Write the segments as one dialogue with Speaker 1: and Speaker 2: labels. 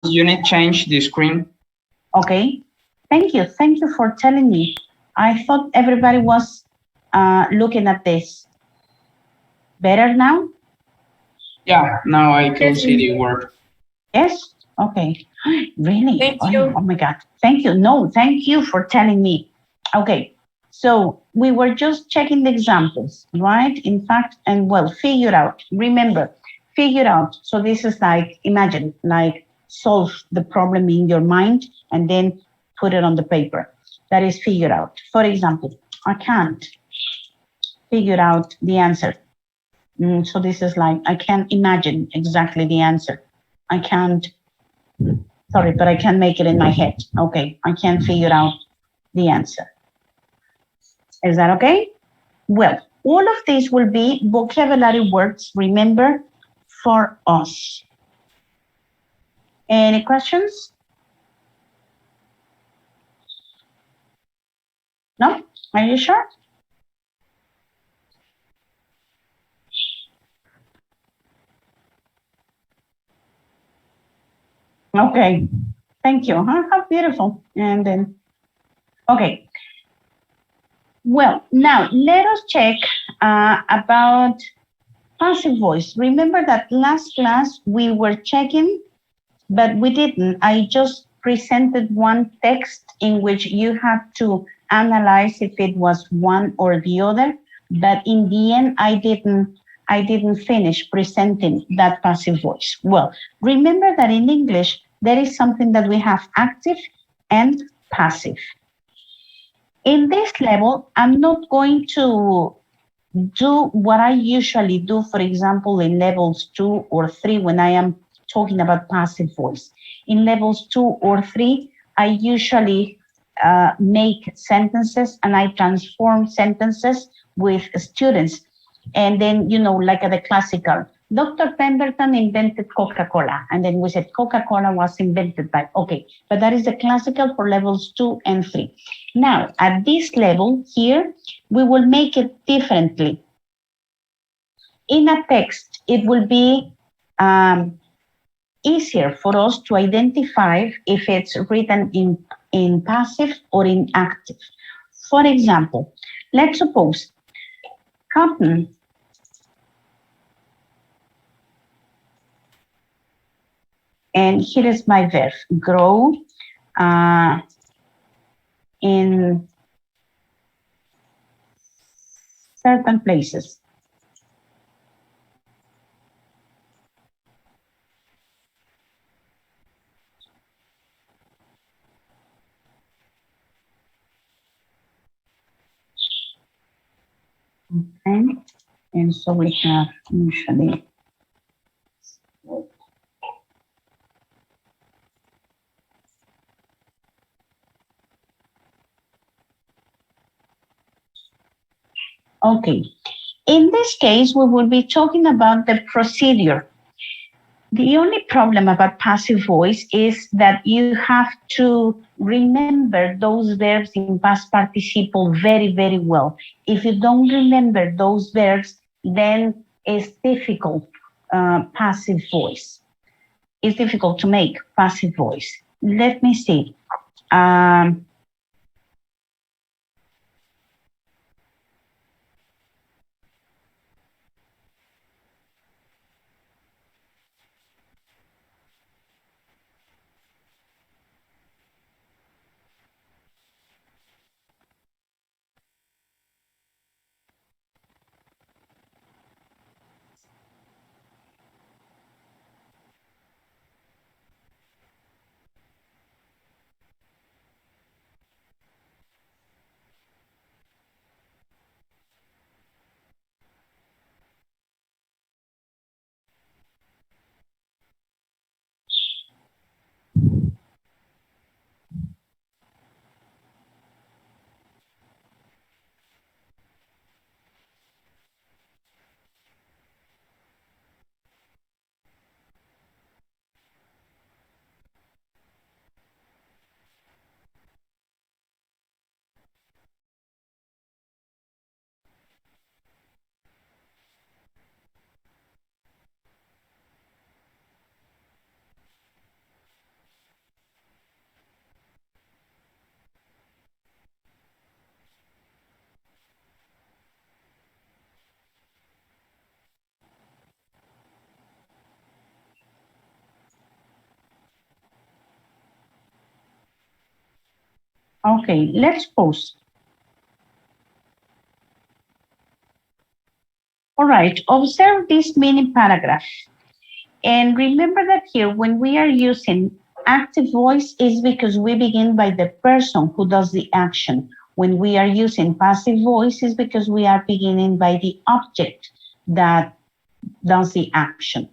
Speaker 1: You need change the screen.
Speaker 2: Okay. Thank you. Thank you for telling me. I thought everybody was looking at this. Better now?
Speaker 1: Yeah, now I can
Speaker 3: Yes,
Speaker 1: see the
Speaker 3: teacher.
Speaker 1: word.
Speaker 2: Yes? Okay. Really?
Speaker 3: Thank
Speaker 2: Oh,
Speaker 3: you.
Speaker 2: oh my God. Thank you. No, thank you for telling me. Okay. So we were just checking the examples, right? In fact, and well, figure out. Remember, figure out. So this is like, imagine, like solve the problem in your mind and then put it on the paper. That is figure out. For example, I can't figure out the answer. So this is like, I can't imagine exactly the answer. I can't, sorry, but I can make it in my head. Okay, I can't figure out the answer. Is that okay? Well, all of these will be vocabulary words, remember, for us. Any questions? No? Are you sure? Okay, thank you. Huh? How beautiful. And then, okay. Well, now let us check about passive voice. Remember that last class we were checking, but we didn't. I just presented one text in which you had to analyze if it was one or the other, but in the end I didn't finish presenting that passive voice. Well, remember that in English there is something that we have active and passive. In this level, I'm not going to do what I usually do, for example, in levels 2 or 3 when I am talking about passive voice. In levels 2 or 3, I usually make sentences and I transform sentences with students. And then, like the classical, Dr. Pemberton invented Coca-Cola. And then we said Coca-Cola was invented by, okay, but that is the classical for levels 2 and 3. Now, at this level here, we will make it differently. In a text, it will be easier for us to identify if it's written in passive or in active. For example, let's suppose cotton and here is my verb, grow in certain places. Okay, and so we have usually okay. In this case, we will be talking about the procedure. The only problem about passive voice is that you have to remember those verbs in past participle very, very well. If you don't remember those verbs, then it's difficult passive voice. It's difficult to make passive voice. Let me see. Okay, let's pause. All right, observe this mini paragraph. And remember that here, when we are using active voice, is because we begin by the person who does the action. When we are using passive voice, is because we are beginning by the object that does the action.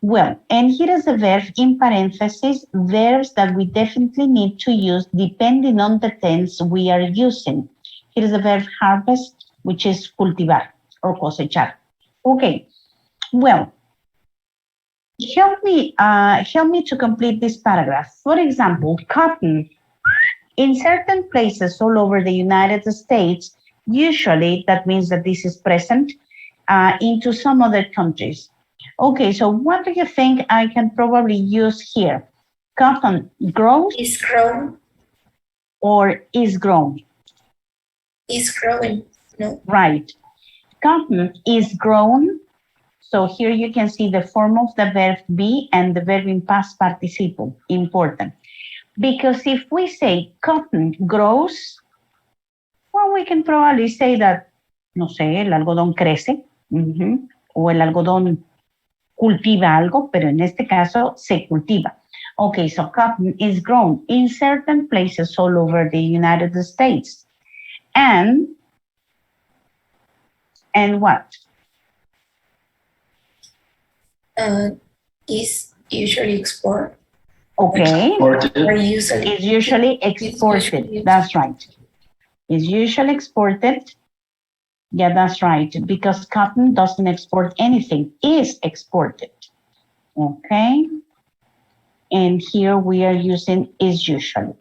Speaker 2: Well, and here is a verb in parentheses, verbs that we definitely need to use depending on the tense we are using. Here is the verb harvest, which is cultivar or cosechar. Okay, well, help me to complete this paragraph. For example, cotton. In certain places all over the United States, usually that means that this is present into some other countries. Okay, so what do you think I can probably use here? Cotton grows
Speaker 3: Is grown.
Speaker 2: or is grown?
Speaker 3: Is growing. No.
Speaker 2: Right. Cotton is grown. So here you can see the form of the verb be and the verb in past participle. Important. Because if we say cotton grows, well, we can probably say that, no sé, el algodón crece, o el algodón cultiva algo, pero en este caso se cultiva. Okay, so cotton is grown in certain places all over the United States. And what?
Speaker 3: Is usually exported.
Speaker 2: Okay.
Speaker 3: Or usually.
Speaker 2: Is usually exported. That's right. Is usually exported. Yeah, that's right. Because cotton doesn't export anything, is exported. Okay. And here we are using is usually.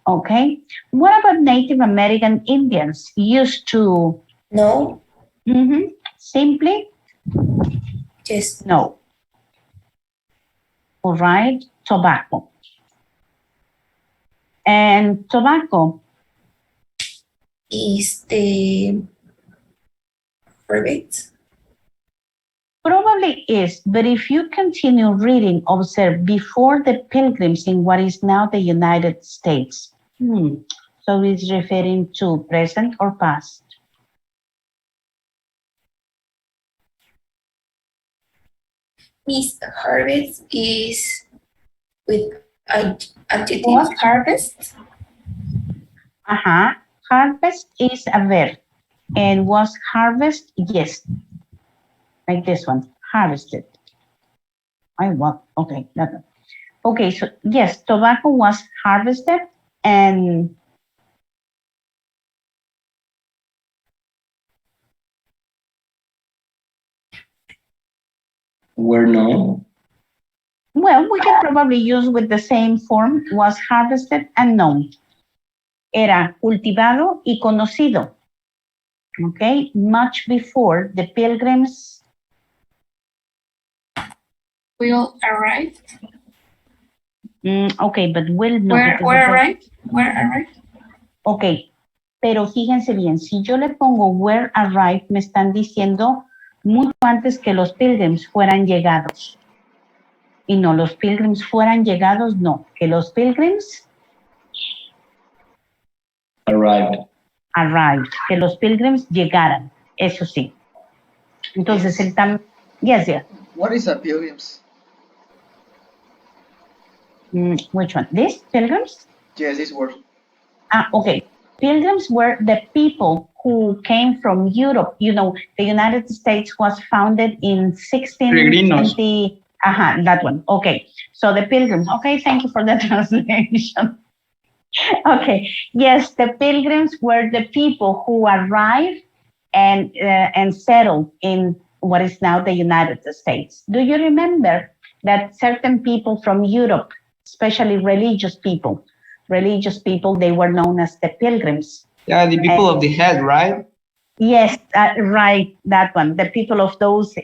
Speaker 2: Okay. What about Native American Indians used to?
Speaker 3: No.
Speaker 2: Simply?
Speaker 3: Yes.
Speaker 2: No. All right. Tobacco. And tobacco
Speaker 3: is the harvest?
Speaker 2: Probably is, but if you continue reading, observe before the Pilgrims in what is now the United States. So it's referring to present or past?
Speaker 3: Miss harvest is with adjective.
Speaker 2: What?
Speaker 3: Harvest?
Speaker 2: Harvest is a verb. And was harvest? Yes. Like this one, harvested. Okay, that one. Okay, so yes, tobacco was harvested and
Speaker 4: were known.
Speaker 2: Well, we can probably use with the same form, was harvested and known. Era cultivado y conocido. Okay, much before the Pilgrims
Speaker 3: Will arrive.
Speaker 2: Okay, but will no.
Speaker 3: Where arrive? Where arrive?
Speaker 2: Okay, pero fíjense bien, si yo le pongo where arrived, me están diciendo mucho antes que los Pilgrims fueran llegados. Y no, los Pilgrims fueran llegados, no. Que los Pilgrims
Speaker 4: Arrived.
Speaker 2: Que los Pilgrims llegaran, eso sí. Entonces, el yes, yeah.
Speaker 5: What is a Pilgrims?
Speaker 2: Which one? This? Pilgrims?
Speaker 5: Yes, this word.
Speaker 2: Okay. Pilgrims were the people who came from Europe. You know, the United States was founded in 1620. That one. Okay. So the Pilgrims. Okay, thank you for the translation. Okay. Yes, the Pilgrims were the people who arrived and settled in what is now the United States. Do you remember that certain people from Europe, especially religious people, they were known as the Pilgrims?
Speaker 1: Yeah, the people of the head, right?
Speaker 2: Yes, right, that one. The people of those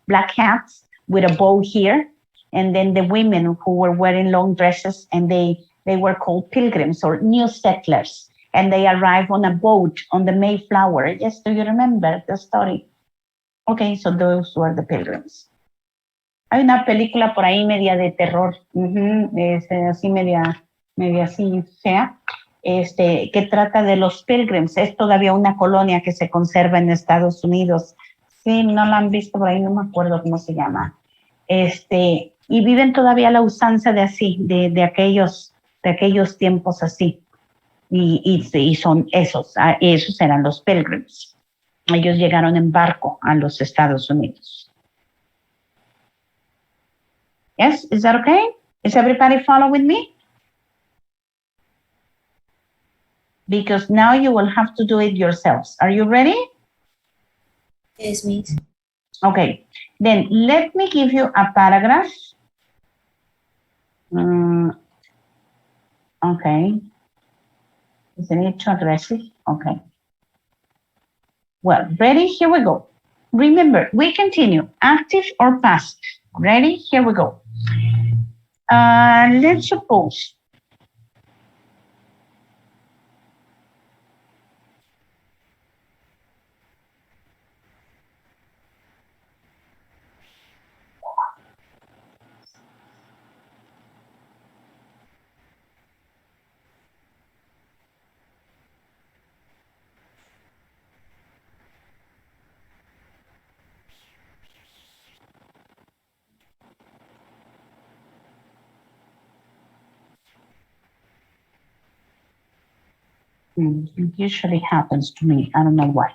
Speaker 2: black hats with a bow here, and then the women who were wearing long dresses, and they were called pilgrims or new settlers, and they arrived on a boat on the Mayflower. Yes, do you remember the story? Okay, so those were the Pilgrims. Hay una película por ahí media de terror, es así media así fea, que trata de los Pilgrims. Es todavía una colonia que se conserva en Estados Unidos. Sí, no la han visto por ahí, no me acuerdo cómo se llama. Y viven todavía la usanza de así, de aquellos tiempos así. Y son esos eran los Pilgrims. Ellos llegaron en barco a los Estados Unidos. Yes, is that okay? Is everybody following me? Because now you will have to do it yourselves. Are you ready?
Speaker 3: Yes, Miss.
Speaker 2: Okay, then let me give you a paragraph. Okay. Isn't it too aggressive? Okay. Well, ready? Here we go. Remember, we continue, active or past. Ready? Here we go. Let's suppose it usually happens to me. I don't know why.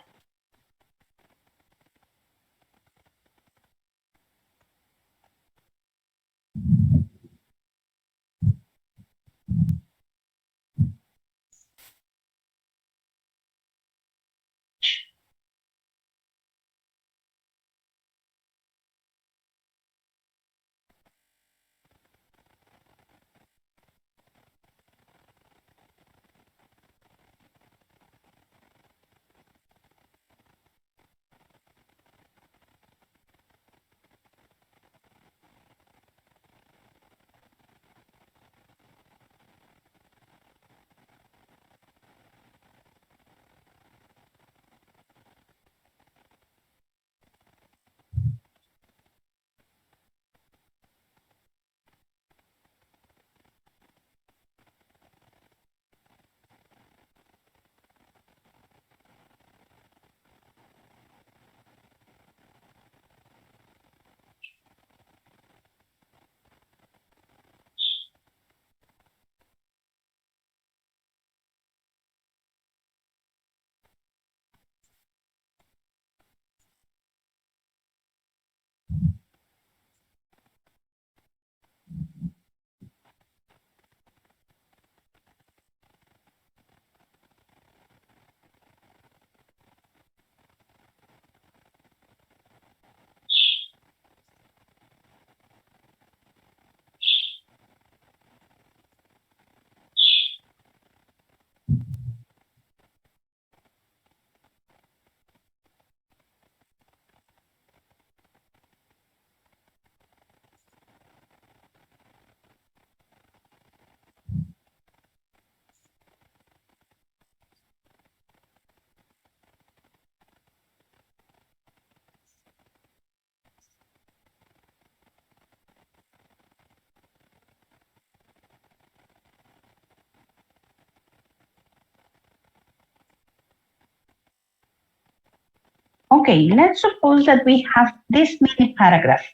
Speaker 2: Okay, let's suppose that we have this mini paragraph.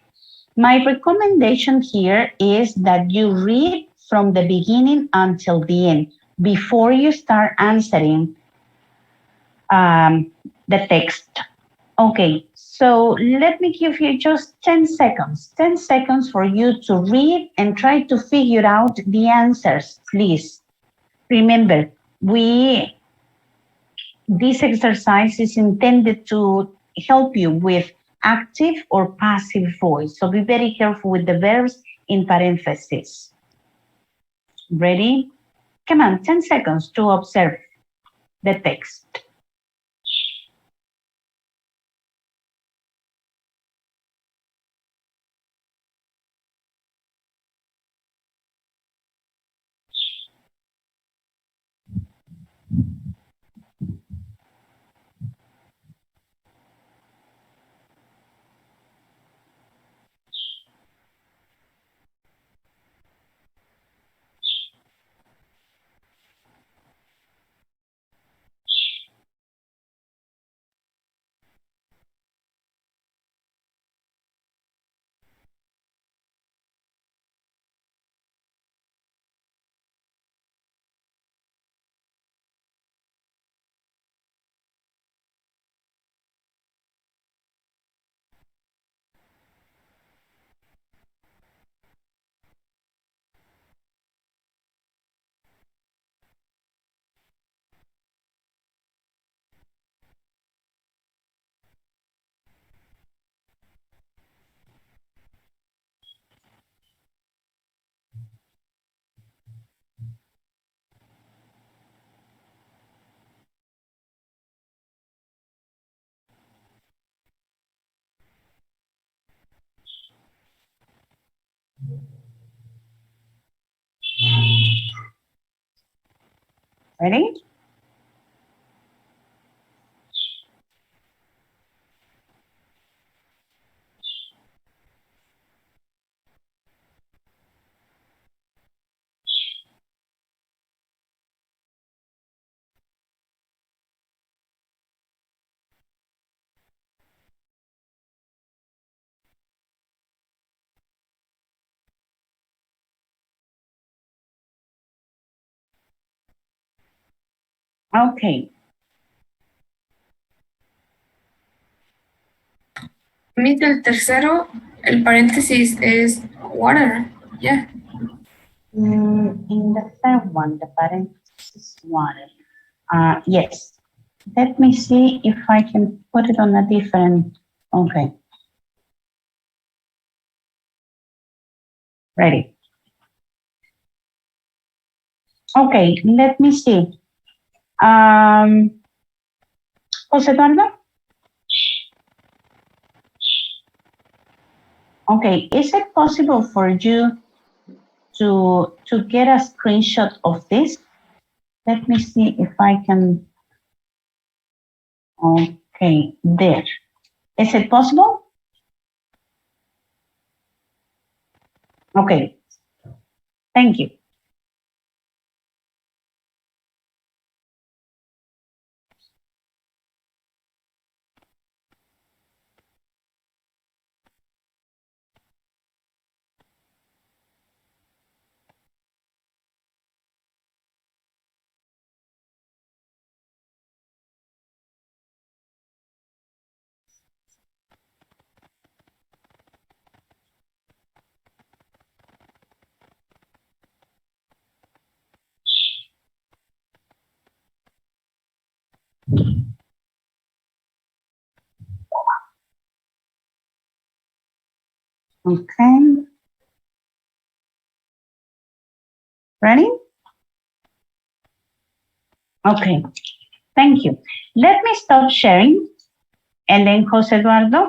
Speaker 2: My recommendation here is that you read from the beginning until the end before you start answering the text. Okay, so let me give you just 10 seconds, 10 seconds for you to read and try to figure out the answers, please. Remember, this exercise is intended to help you with active or passive voice. So be very careful with the verbs in parentheses. Ready? Come on, 10 seconds to observe the text. Ready? Okay.
Speaker 6: Miss, el tercero, el paréntesis es water. Yeah.
Speaker 2: In the third one, the parenthesis water. Yes. Let me see if I can put it on a different. Okay. Ready. Okay, let me see. Jose Eduardo? Okay, is it possible for you to get a screenshot of this? Let me see if I can. Okay, there. Is it possible? Okay. Thank you. Okay. Ready? Okay. Thank you. Let me stop sharing. And then Jose Eduardo,